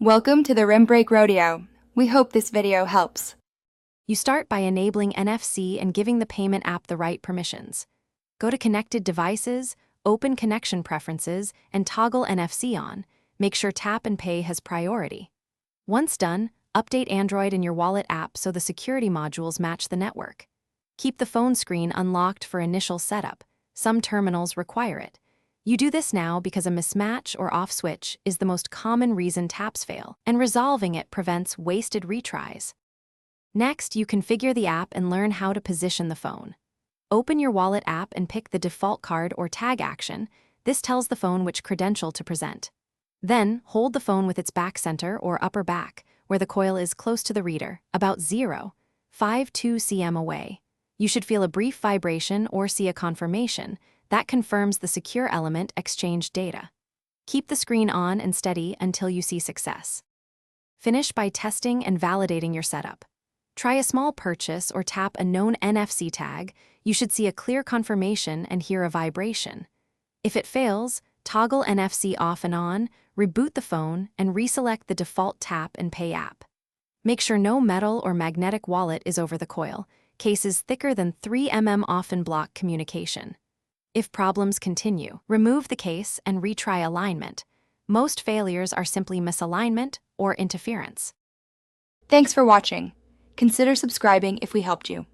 Welcome to the Rim Break Rodeo. We hope this video helps. You start by enabling NFC and giving the payment app the right permissions. Go to Connected Devices, open Connection Preferences, and toggle NFC on. Make sure Tap and Pay has priority. Once done, update Android in your Wallet app so the security modules match the network. Keep the phone screen unlocked for initial setup. Some terminals require it. You do this now because a mismatch or off switch is the most common reason taps fail, and resolving it prevents wasted retries. Next, you configure the app and learn how to position the phone. Open your Wallet app and pick the default card or tag action. This tells the phone which credential to present. Then, hold the phone with its back center or upper back, where the coil is close to the reader, about 0.52 cm away. You should feel a brief vibration or see a confirmation that confirms the secure element exchanged data. Keep the screen on and steady until you see success. Finish by testing and validating your setup. Try a small purchase or tap a known NFC tag. You should see a clear confirmation and hear a vibration. If it fails, toggle NFC off and on, reboot the phone, and reselect the default Tap and Pay app. Make sure no metal or magnetic wallet is over the coil. Cases thicker than 3 mm often block communication. If problems continue, remove the case and retry alignment. Most failures are simply misalignment or interference. Thanks for watching. Consider subscribing if we helped you.